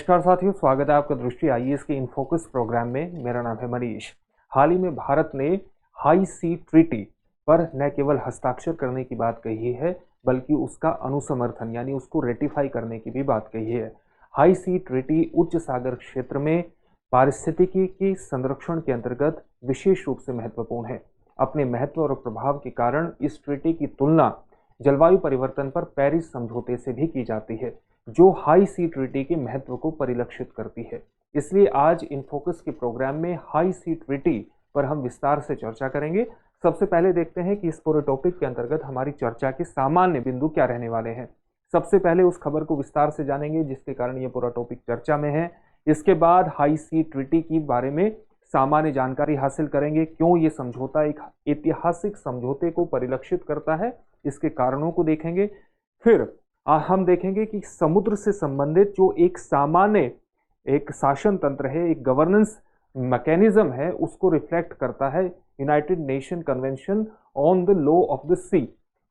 नमस्कार साथियों, स्वागत है आपका दृष्टि आईएएस के इन फोकस प्रोग्राम में। मेरा नाम है मनीष। हाल ही में भारत ने हाई सी ट्रीटी पर न केवल हस्ताक्षर करने की बात कही है, बल्कि उसका अनुसमर्थन यानी उसको रेटिफाई करने की भी बात कही है। हाई सी ट्रीटी उच्च सागर क्षेत्र में पारिस्थितिकी के संरक्षण के अंतर्गत विशेष रूप से महत्वपूर्ण है। अपने महत्व और प्रभाव के कारण इस ट्रीटी की तुलना जलवायु परिवर्तन पर पेरिस समझौते से भी की जाती है, जो हाई सी ट्रीटी के महत्व को परिलक्षित करती है। इसलिए आज इन फोकस के प्रोग्राम में हाई सी ट्रीटी पर हम विस्तार से चर्चा करेंगे। सबसे पहले देखते हैं कि इस पूरे टॉपिक के अंतर्गत हमारी चर्चा के सामान्य बिंदु क्या रहने वाले हैं। सबसे पहले उस खबर को विस्तार से जानेंगे जिसके कारण ये पूरा टॉपिक चर्चा में है। इसके बाद हाई सी ट्रीटी के बारे में सामान्य जानकारी हासिल करेंगे, क्यों ये समझौता एक ऐतिहासिक समझौते को परिलक्षित करता है, इसके कारणों को देखेंगे। फिर हम देखेंगे कि समुद्र से संबंधित जो एक सामान्य एक शासन तंत्र है, एक गवर्नेंस मैकेनिज्म है, उसको रिफ्लेक्ट करता है United Nation convention on the law of the Sea.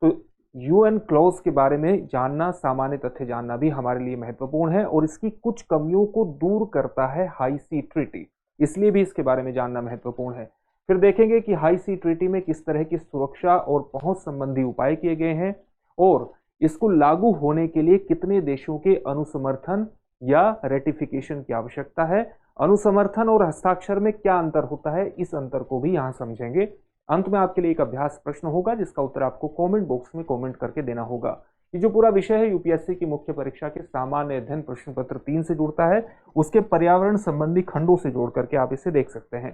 तो यूएन क्लॉज के बारे में जानना, सामान्य तथ्य जानना भी हमारे लिए महत्वपूर्ण है और इसकी कुछ कमियों को दूर करता है हाई सी ट्रीटी, इसलिए भी इसके बारे में जानना महत्वपूर्ण है। फिर देखेंगे कि हाई सी ट्रीटी में किस तरह की सुरक्षा और पहुंच संबंधी उपाय किए गए हैं और इसको लागू होने के लिए कितने देशों के अनुसमर्थन या रेटिफिकेशन की आवश्यकता है। अनुसमर्थन और हस्ताक्षर में क्या अंतर होता है, इस अंतर को भी यहां समझेंगे। अंत में आपके लिए एक अभ्यास प्रश्न होगा जिसका उत्तर आपको कमेंट बॉक्स में कमेंट करके देना होगा। ये जो पूरा विषय है यूपीएससी की मुख्य परीक्षा के सामान्य अध्ययन प्रश्न पत्र 3 से जुड़ता है, उसके पर्यावरण संबंधी खंडों से जोड़ करके आप इसे देख सकते हैं।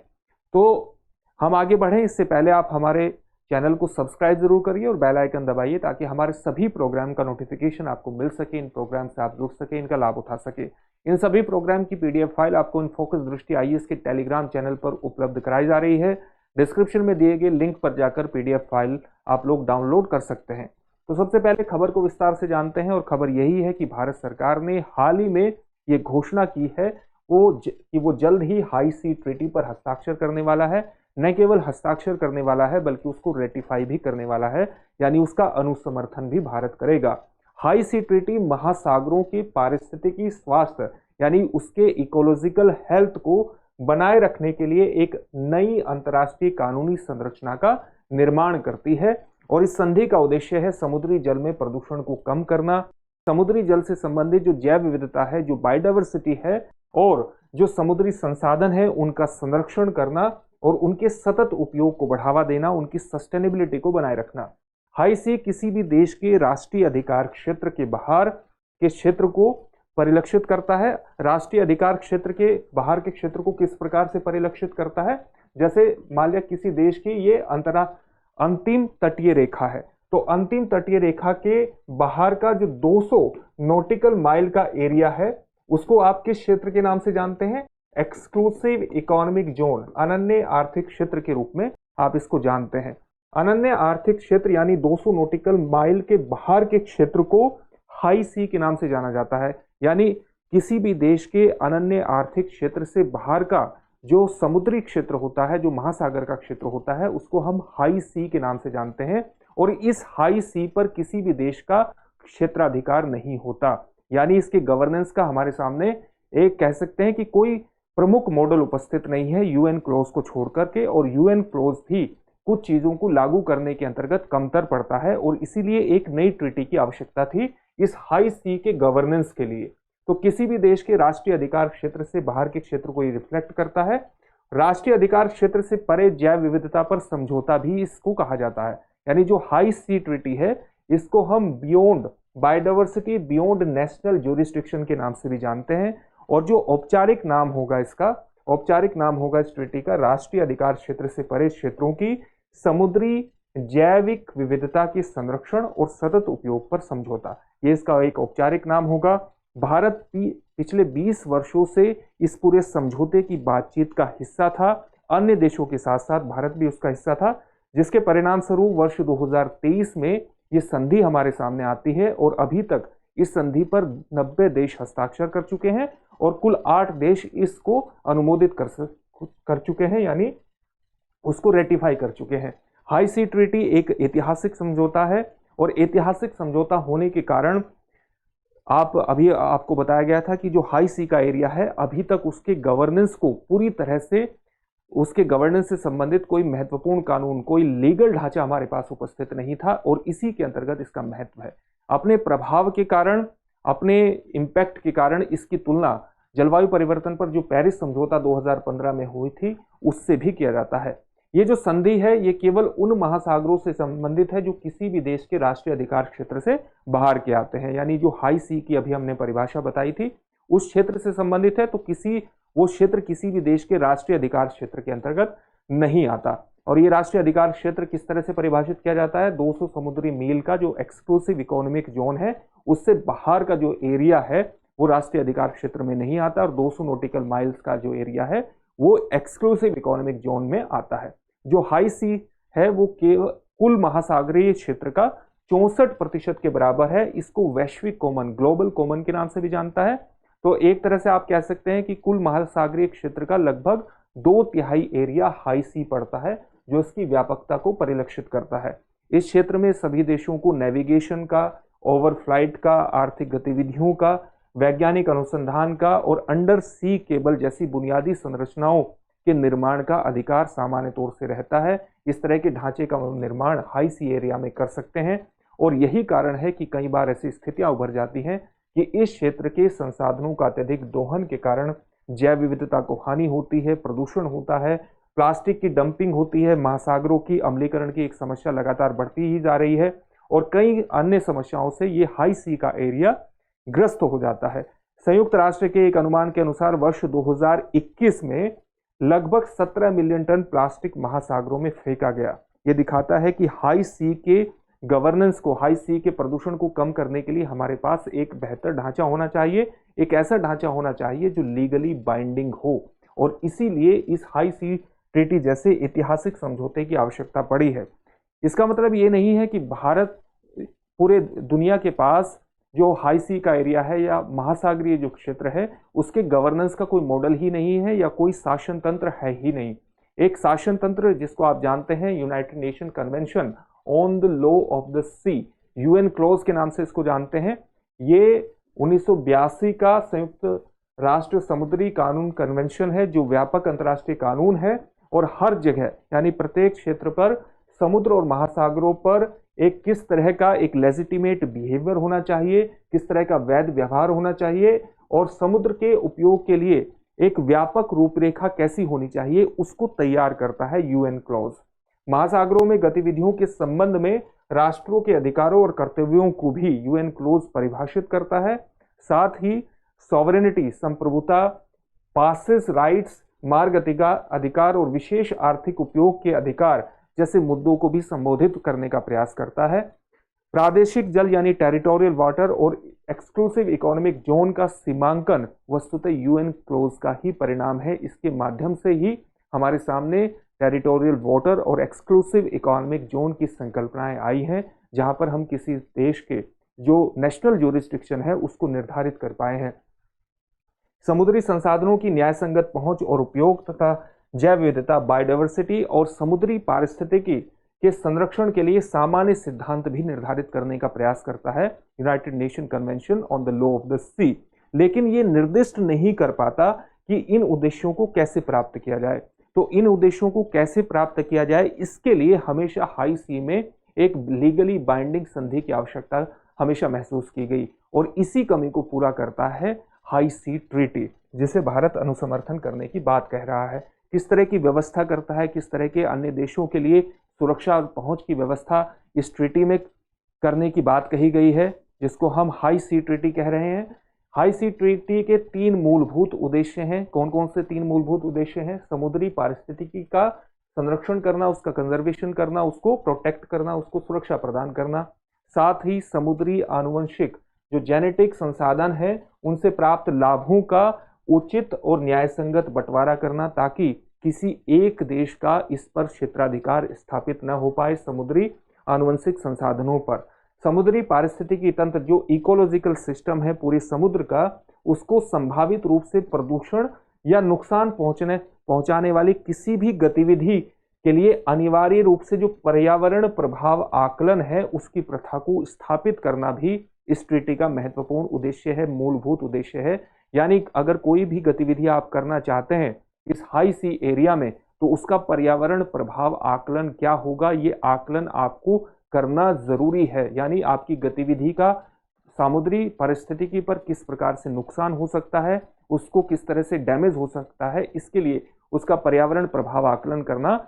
तो हम आगे बढ़ें इससे पहले आप हमारे चैनल को सब्सक्राइब जरूर करिए और बेल आइकन दबाइए ताकि हमारे सभी प्रोग्राम का नोटिफिकेशन आपको मिल सके, इन प्रोग्राम से आप जुड़ सके, इनका लाभ उठा सके। इन सभी प्रोग्राम की पीडीएफ फाइल आपको इन फोकस दृष्टि आईएएस के टेलीग्राम चैनल पर उपलब्ध कराई जा रही है। डिस्क्रिप्शन में दिए गए लिंक पर जाकर पीडीएफ फाइल आप लोग डाउनलोड कर सकते हैं। तो सबसे पहले खबर को विस्तार से जानते हैं और खबर यही है कि भारत सरकार ने हाल ही में ये घोषणा की है कि वो जल्द ही हाई सी ट्रीटी पर हस्ताक्षर करने वाला है। न केवल हस्ताक्षर करने वाला है बल्कि उसको रेटिफाई भी करने वाला है, यानी उसका अनुसमर्थन भी भारत करेगा। हाई सी ट्रीटी महासागरों के पारिस्थितिकी स्वास्थ्य यानी उसके इकोलॉजिकल हेल्थ को बनाए रखने के लिए एक नई अंतर्राष्ट्रीय कानूनी संरचना का निर्माण करती है और इस संधि का उद्देश्य है समुद्री जल में प्रदूषण को कम करना, समुद्री जल से संबंधित जो जैव विविधता है, जो बायोडायवर्सिटी है और जो समुद्री संसाधन है, उनका संरक्षण करना और उनके सतत उपयोग को बढ़ावा देना, उनकी सस्टेनेबिलिटी को बनाए रखना। हाई सी किसी भी देश के राष्ट्रीय अधिकार क्षेत्र के बाहर के क्षेत्र को परिलक्षित करता है। राष्ट्रीय अधिकार क्षेत्र के बाहर के क्षेत्र को किस प्रकार से परिलक्षित करता है, जैसे मान लिया किसी देश की ये अंतिम तटीय रेखा है, तो अंतिम तटीय रेखा के बाहर का जो 200 नॉटिकल माइल का एरिया है उसको आप किस क्षेत्र के नाम से जानते हैं? एक्सक्लूसिव इकोनॉमिक जोन, अनन्य आर्थिक क्षेत्र के रूप में आप इसको जानते हैं। अनन्य आर्थिक क्षेत्र यानी 200 नॉटिकल माइल के बाहर के क्षेत्र को हाई सी के नाम से जाना जाता है। यानी किसी भी देश के अनन्य आर्थिक क्षेत्र से बाहर का जो समुद्री क्षेत्र होता है, जो महासागर का क्षेत्र होता है, उसको हम हाई सी के नाम से जानते हैं और इस हाई सी पर किसी भी देश का क्षेत्राधिकार नहीं होता। यानी इसके गवर्नेंस का हमारे सामने एक कह सकते हैं कि कोई प्रमुख मॉडल उपस्थित नहीं है यूएन क्लॉज को छोड़ करके, और यूएन क्लॉज भी कुछ चीजों को लागू करने के अंतर्गत कमतर पड़ता है और इसीलिए एक नई ट्रीटी की आवश्यकता थी इस हाई सी के गवर्नेंस के लिए। तो किसी भी देश के राष्ट्रीय अधिकार क्षेत्र से बाहर के क्षेत्र को ये रिफ्लेक्ट करता है। राष्ट्रीय अधिकार क्षेत्र से परे जैव विविधता पर समझौता भी इसको कहा जाता है। यानी जो हाई सी ट्रीटी है इसको हम beyond biodiversity, beyond national jurisdiction के नाम से भी जानते हैं और जो औपचारिक नाम होगा इस ट्रीटी का राष्ट्रीय अधिकार क्षेत्र से परे क्षेत्रों की समुद्री जैविक विविधता के संरक्षण और सतत उपयोग पर समझौता, ये इसका एक औपचारिक नाम होगा। भारत पिछले 20 वर्षों से इस पूरे समझौते की बातचीत का हिस्सा था, अन्य देशों के साथ साथ भारत भी उसका हिस्सा था, जिसके परिणाम स्वरूप वर्ष 2023 में ये संधि हमारे सामने आती है और अभी तक इस संधि पर 90 देश हस्ताक्षर कर चुके हैं और कुल 8 देश इसको अनुमोदित कर चुके हैं, यानी उसको रेटिफाई कर चुके हैं। हाई सी ट्रीटी एक ऐतिहासिक समझौता है और ऐतिहासिक समझौता होने के कारण आप अभी आपको बताया गया था कि जो हाई सी का एरिया है अभी तक उसके गवर्नेंस को पूरी तरह से, उसके गवर्नेंस से संबंधित कोई महत्वपूर्ण कानून, कोई लीगल ढांचा हमारे पास उपस्थित नहीं था और इसी के अंतर्गत इसका महत्व है। अपने प्रभाव के कारण, अपने इम्पैक्ट के कारण इसकी तुलना जलवायु परिवर्तन पर जो पेरिस समझौता 2015 में हुई थी उससे भी किया जाता है। ये जो संधि है ये केवल उन महासागरों से संबंधित है जो किसी भी देश के राष्ट्रीय अधिकार क्षेत्र से बाहर के आते हैं, यानी जो हाई सी की अभी हमने परिभाषा बताई थी उस क्षेत्र से संबंधित है, तो वो क्षेत्र किसी भी देश के राष्ट्रीय अधिकार क्षेत्र के अंतर्गत नहीं आता। और ये राष्ट्रीय अधिकार क्षेत्र किस तरह से परिभाषित किया जाता है, 200 समुद्री मील का जो एक्सक्लूसिव इकोनॉमिक जोन है उससे बाहर का जो एरिया है वो राष्ट्रीय अधिकार क्षेत्र में नहीं आता, और 200 नॉटिकल माइल्स का जो एरिया है वो एक्सक्लूसिव इकोनॉमिक जोन में आता है। जो हाई सी है वो केवल कुल महासागरीय क्षेत्र का 64% के बराबर है। इसको वैश्विक कॉमन, ग्लोबल कॉमन के नाम से भी जानता है। तो एक तरह से आप कह सकते हैं कि कुल महासागरीय क्षेत्र का लगभग 2/3 एरिया हाई सी पड़ता है, जो इसकी व्यापकता को परिलक्षित करता है। इस क्षेत्र में सभी देशों को नेविगेशन का, ओवरफ्लाइट का, आर्थिक गतिविधियों का, वैज्ञानिक अनुसंधान का और अंडर सी केबल जैसी बुनियादी संरचनाओं के निर्माण का अधिकार सामान्य तौर से रहता है। इस तरह के ढांचे का निर्माण हाई सी एरिया में कर सकते हैं, और यही कारण है कि कई बार ऐसी स्थितियां उभर जाती हैं कि इस क्षेत्र के संसाधनों का अत्यधिक दोहन के कारण जैव विविधता को हानि होती है, प्रदूषण होता है, प्लास्टिक की डंपिंग होती है, महासागरों की अम्लीकरण की एक समस्या लगातार बढ़ती ही जा रही है, और कई अन्य समस्याओं से ये हाई सी का एरिया ग्रस्त हो जाता है। संयुक्त राष्ट्र के एक अनुमान के अनुसार वर्ष 2021 में लगभग 17 मिलियन टन प्लास्टिक महासागरों में फेंका गया। यह दिखाता है कि हाई सी के गवर्नेंस को, हाई सी के प्रदूषण को कम करने के लिए हमारे पास एक बेहतर ढांचा होना चाहिए, एक ऐसा ढांचा होना चाहिए जो लीगली बाइंडिंग हो, और इसीलिए इस हाई सी ट्रीटी जैसे ऐतिहासिक समझौते की आवश्यकता पड़ी है। इसका मतलब ये नहीं है कि भारत, पूरे दुनिया के पास जो हाई सी का एरिया है या महासागरीय जो क्षेत्र है उसके गवर्नेंस का कोई मॉडल ही नहीं है या कोई शासन तंत्र है ही नहीं। एक शासन तंत्र जिसको आप जानते हैं United Nation convention on the law of the sea, UN clause के नाम से इसको जानते हैं, ये 1982 का संयुक्त राष्ट्र समुद्री कानून कन्वेंशन है जो व्यापक अंतर्राष्ट्रीय कानून है, और हर जगह यानी प्रत्येक क्षेत्र पर, समुद्र और महासागरों पर एक किस तरह का एक लेजिटिमेट बिहेवियर होना चाहिए, किस तरह का वैध व्यवहार होना चाहिए, और समुद्र के उपयोग के लिए एक व्यापक रूपरेखा कैसी होनी चाहिए उसको तैयार करता है यूएन क्लॉज। महासागरों में गतिविधियों के संबंध में राष्ट्रों के अधिकारों और कर्तव्यों को भी यूएन क्लॉज परिभाषित करता है। साथ ही सॉवरेनिटी, संप्रभुता, पासेस राइट्स, मार्ग अधिकार और विशेष आर्थिक उपयोग के अधिकार जैसे मुद्दों को भी संबोधित करने का प्रयास करता है। प्रादेशिक जल यानी टेरिटोरियल वाटर और एक्सक्लूसिव इकोनॉमिक जोन का सीमांकन वस्तुतः यूएन क्लॉज का ही परिणाम है। इसके माध्यम से ही हमारे सामने टेरिटोरियल वाटर और एक्सक्लूसिव इकोनॉमिक जोन की संकल्पनाएं आई हैं, जहां पर हम किसी देश के जो नेशनल ज्यूरिसडिक्शन है उसको निर्धारित कर पाए हैं। समुद्री संसाधनों की न्यायसंगत पहुंच और उपयोग तथा जैव विविधता, बायोडायवर्सिटी और समुद्री पारिस्थितिकी के संरक्षण के लिए सामान्य सिद्धांत भी निर्धारित करने का प्रयास करता है United Nation convention on the law of the Sea. लेकिन ये निर्दिष्ट नहीं कर पाता कि इन उद्देश्यों को कैसे प्राप्त किया जाए। तो इन उद्देश्यों को कैसे प्राप्त किया जाए, इसके लिए हमेशा हाई सी में एक लीगली बाइंडिंग संधि की आवश्यकता हमेशा महसूस की गई, और इसी कमी को पूरा करता है हाई सी ट्रीटी, जिसे भारत अनुसमर्थन करने की बात कह रहा है। किस तरह की व्यवस्था करता है, किस तरह के अन्य देशों के लिए सुरक्षा और पहुंच की व्यवस्था इस ट्रीटी में करने की बात कही गई है, जिसको हम हाई सी ट्रीटी कह रहे हैं। हाई सी ट्रीटी के 3 मूलभूत उद्देश्य हैं। कौन कौन से 3 मूलभूत उद्देश्य हैं? समुद्री पारिस्थितिकी का संरक्षण करना, उसका कंजर्वेशन करना, उसको प्रोटेक्ट करना, उसको सुरक्षा प्रदान करना। साथ ही समुद्री आनुवंशिक जो जेनेटिक संसाधन है उनसे प्राप्त लाभों का उचित और न्यायसंगत बंटवारा करना, ताकि किसी एक देश का इस पर क्षेत्राधिकार स्थापित न हो पाए समुद्री आनुवंशिक संसाधनों पर। समुद्री पारिस्थितिकी तंत्र जो इकोलॉजिकल सिस्टम है पूरे समुद्र का, उसको संभावित रूप से प्रदूषण या नुकसान पहुंचाने वाली किसी भी गतिविधि के लिए अनिवार्य रूप से जो पर्यावरण प्रभाव आकलन है उसकी प्रथा को स्थापित करना भी इस ट्रीटी का महत्वपूर्ण उद्देश्य है, मूलभूत उद्देश्य है। यानी अगर कोई भी गतिविधि आप करना चाहते हैं इस हाई सी एरिया में, तो उसका पर्यावरण प्रभाव आकलन क्या होगा, ये आकलन आपको करना जरूरी है। यानी आपकी गतिविधि का समुद्री पारिस्थितिकी पर किस प्रकार से नुकसान हो सकता है, उसको किस तरह से डैमेज हो सकता है, इसके लिए उसका पर्यावरण प्रभाव आकलन करना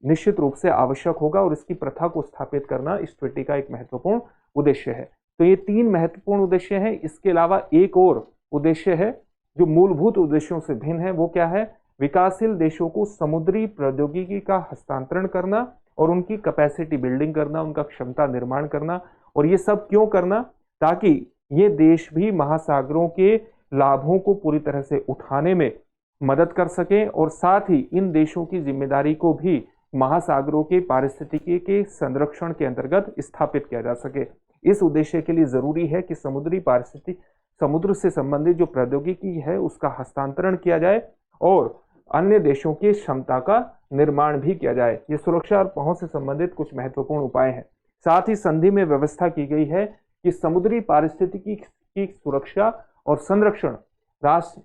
निश्चित रूप से आवश्यक होगा और इसकी प्रथा को स्थापित करना इस ट्रीटी का एक महत्वपूर्ण उद्देश्य है। तो ये 3 महत्वपूर्ण उद्देश्य हैं। इसके अलावा एक और उद्देश्य है जो मूलभूत उद्देश्यों से भिन्न है, वो क्या है? विकासशील देशों को समुद्री प्रौद्योगिकी का हस्तांतरण करना और उनकी कैपेसिटी बिल्डिंग करना, उनका क्षमता निर्माण करना। और ये सब क्यों करना? ताकि ये देश भी महासागरों के लाभों को पूरी तरह से उठाने में मदद कर सकें और साथ ही इन देशों की जिम्मेदारी को भी महासागरों के पारिस्थितिकी के संरक्षण के अंतर्गत स्थापित किया जा सके। इस उद्देश्य के लिए जरूरी है कि समुद्री पारिस्थितिकी, समुद्र से संबंधित जो प्रौद्योगिकी है उसका हस्तांतरण किया जाए और अन्य देशों की क्षमता का निर्माण भी किया जाए। ये सुरक्षा और पहुंच से संबंधित कुछ महत्वपूर्ण उपाय हैं। साथ ही संधि में व्यवस्था की गई है कि समुद्री पारिस्थितिकी की सुरक्षा और संरक्षण राष्ट्र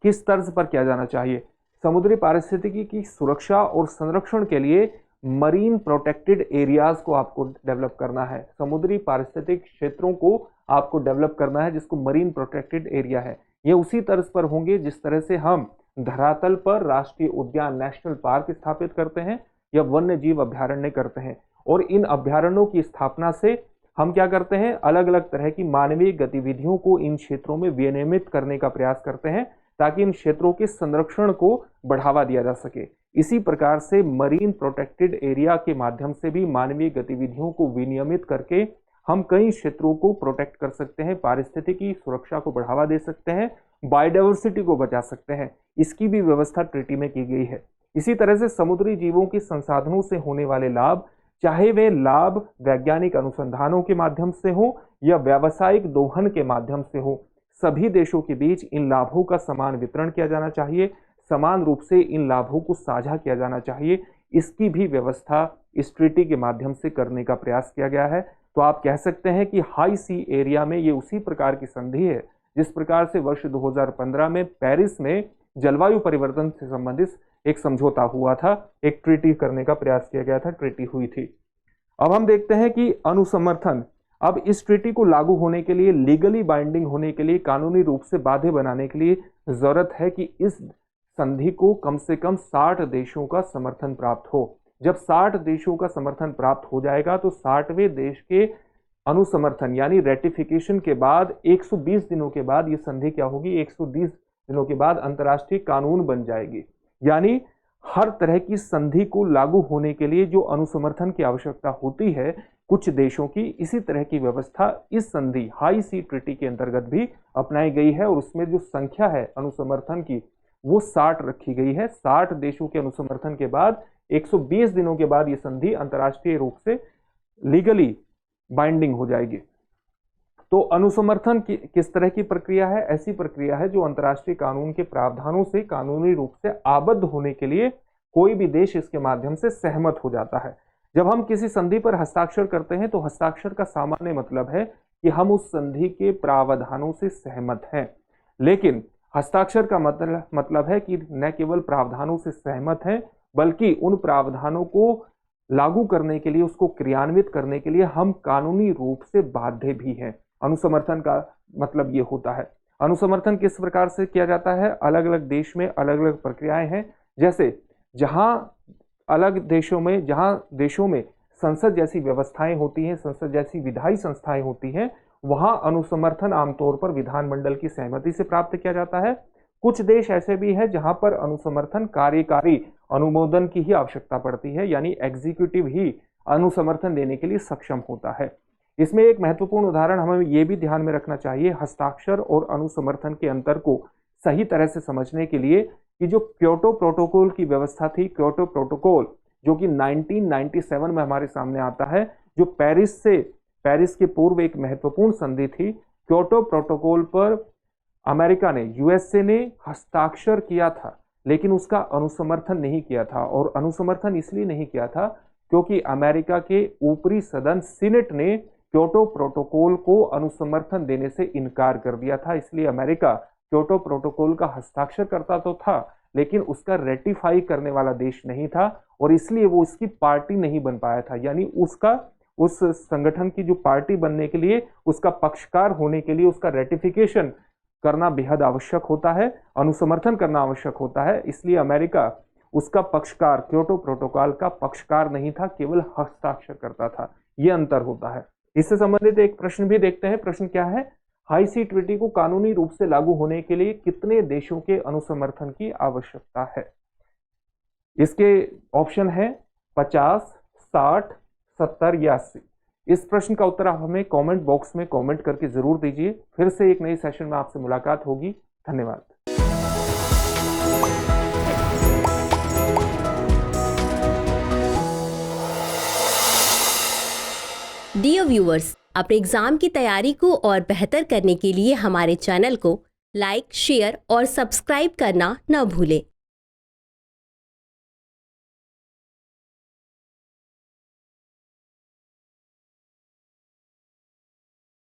किस तर्ज पर किया जाना चाहिए। समुद्री पारिस्थितिकी की सुरक्षा और संरक्षण के लिए मरीन प्रोटेक्टेड एरियाज को आपको डेवलप करना है। समुद्री पारिस्थितिक क्षेत्रों को आपको डेवलप करना है जिसको मरीन प्रोटेक्टेड एरिया है। ये उसी तर्ज पर होंगे जिस तरह से हम धरातल पर राष्ट्रीय उद्यान, नेशनल पार्क स्थापित करते हैं या वन्य जीव अभ्यारण्य करते हैं। और इन अभ्यारण्यों की स्थापना से हम क्या करते हैं? अलग अलग तरह की मानवीय गतिविधियों को इन क्षेत्रों में विनियमित करने का प्रयास करते हैं ताकि इन क्षेत्रों के संरक्षण को बढ़ावा दिया जा सके। इसी प्रकार से मरीन प्रोटेक्टेड एरिया के माध्यम से भी मानवीय गतिविधियों को विनियमित करके हम कई क्षेत्रों को प्रोटेक्ट कर सकते हैं, पारिस्थितिकी सुरक्षा को बढ़ावा दे सकते हैं, बायोडाइवर्सिटी को बचा सकते हैं। इसकी भी व्यवस्था ट्रीटी में की गई है। इसी तरह से समुद्री जीवों के संसाधनों से होने वाले लाभ, चाहे वे लाभ वैज्ञानिक अनुसंधानों के माध्यम से हो या व्यावसायिक दोहन के माध्यम से हो, सभी देशों के बीच इन लाभों का समान वितरण किया जाना चाहिए, समान रूप से इन लाभों को साझा किया जाना चाहिए। इसकी भी व्यवस्था इस ट्रीटी के माध्यम से करने का प्रयास किया गया है। तो आप कह सकते हैं कि हाई सी एरिया में ये उसी प्रकार की संधि है जिस प्रकार से वर्ष 2015 में पेरिस में जलवायु परिवर्तन से संबंधित एक समझौता हुआ था, एक ट्रीटी करने का प्रयास किया गया था, ट्रीटी हुई थी। अब हम देखते हैं कि अनुसमर्थन। अब इस ट्रीटी को लागू होने के लिए, लीगली बाइंडिंग होने के लिए, कानूनी रूप से बाध्य बनाने के लिए जरूरत है कि इस संधि को कम से कम 60 देशों का समर्थन प्राप्त हो। जब 60 देशों का समर्थन प्राप्त हो जाएगा तो 60वें देश के अनुसमर्थन यानी रेटिफिकेशन के बाद 120 दिनों के बाद ये संधि क्या होगी? 120 दिनों के बाद अंतर्राष्ट्रीय कानून बन जाएगी। यानी हर तरह की संधि को लागू होने के लिए जो अनुसमर्थन की आवश्यकता होती है कुछ देशों की, इसी तरह की व्यवस्था इस संधि हाई सी ट्रीटी के अंतर्गत भी अपनाई गई है और उसमें जो संख्या है अनुसमर्थन की वो 60 रखी गई है। 60 देशों के अनुसमर्थन के बाद 120 दिनों के बाद ये संधि अंतर्राष्ट्रीय रूप से लीगली बाइंडिंग हो जाएगी। तो अनुसमर्थन किस तरह की प्रक्रिया है? ऐसी प्रक्रिया है जो अंतर्राष्ट्रीय कानून के प्रावधानों से कानूनी रूप से आबद्ध होने के लिए कोई भी देश इसके माध्यम से सहमत हो जाता है। जब हम किसी संधि पर हस्ताक्षर करते हैं तो हस्ताक्षर का सामान्य मतलब है कि हम उस संधि के प्रावधानों से सहमत हैं, लेकिन हस्ताक्षर का मतलब है कि न केवल प्रावधानों से सहमत हैं बल्कि उन प्रावधानों को लागू करने के लिए, उसको क्रियान्वित करने के लिए हम कानूनी रूप से बाध्य भी हैं। अनुसमर्थन का मतलब ये होता है। अनुसमर्थन किस प्रकार से किया जाता है? अलग अलग देश में अलग अलग प्रक्रियाएं हैं। जैसे जहां देशों में संसद जैसी व्यवस्थाएं होती हैं, संसद जैसी विधायी संस्थाएं होती हैं, वहां अनुसमर्थन आमतौर पर विधानमंडल की सहमति से प्राप्त किया जाता है। कुछ देश ऐसे भी है जहां पर अनुसमर्थन कार्यकारी अनुमोदन की ही आवश्यकता पड़ती है, यानी एग्जीक्यूटिव ही अनुसमर्थन देने के लिए सक्षम होता है। इसमें एक महत्वपूर्ण उदाहरण हमें यह भी ध्यान में रखना चाहिए हस्ताक्षर और अनुसमर्थन के अंतर को सही तरह से समझने के लिए कि जो क्योटो प्रोटोकॉल की व्यवस्था थी, क्योटो प्रोटोकॉल जो कि 1997 में हमारे सामने आता है, जो पेरिस के पूर्व एक महत्वपूर्ण संधि थी। क्योटो प्रोटोकॉल पर अमेरिका ने, यूएसए ने हस्ताक्षर किया था लेकिन उसका अनुसमर्थन नहीं किया था। और अनुसमर्थन इसलिए नहीं किया था क्योंकि अमेरिका के ऊपरी सदन सीनेट ने क्योटो प्रोटोकॉल को अनुसमर्थन देने से इनकार कर दिया था। इसलिए अमेरिका क्योटो प्रोटोकॉल का हस्ताक्षर करता तो था, लेकिन उसका रेटिफाई करने वाला देश नहीं था और इसलिए वो उसकी पार्टी नहीं बन पाया था। यानी उसका उस संगठन की जो पार्टी बनने के लिए, उसका पक्षकार होने के लिए उसका रेटिफिकेशन करना बेहद आवश्यक होता है, अनुसमर्थन करना आवश्यक होता है। इसलिए अमेरिका उसका पक्षकार, क्योटो प्रोटोकॉल का पक्षकार नहीं था, केवल हस्ताक्षर करता था। यह अंतर होता है। इससे संबंधित एक प्रश्न भी देखते हैं। प्रश्न क्या है? हाई सी ट्रीटी को कानूनी रूप से लागू होने के लिए कितने देशों के अनुसमर्थन की आवश्यकता है? इसके ऑप्शन है 50, 60, 70 या 80। इस प्रश्न का उत्तर आप हमें कमेंट बॉक्स में कमेंट करके जरूर दीजिए। फिर से एक नई सेशन में आपसे मुलाकात होगी। धन्यवाद। डियर व्यूअर्स, अपने एग्जाम की तैयारी को और बेहतर करने के लिए हमारे चैनल को लाइक, शेयर और सब्सक्राइब करना न भूलें।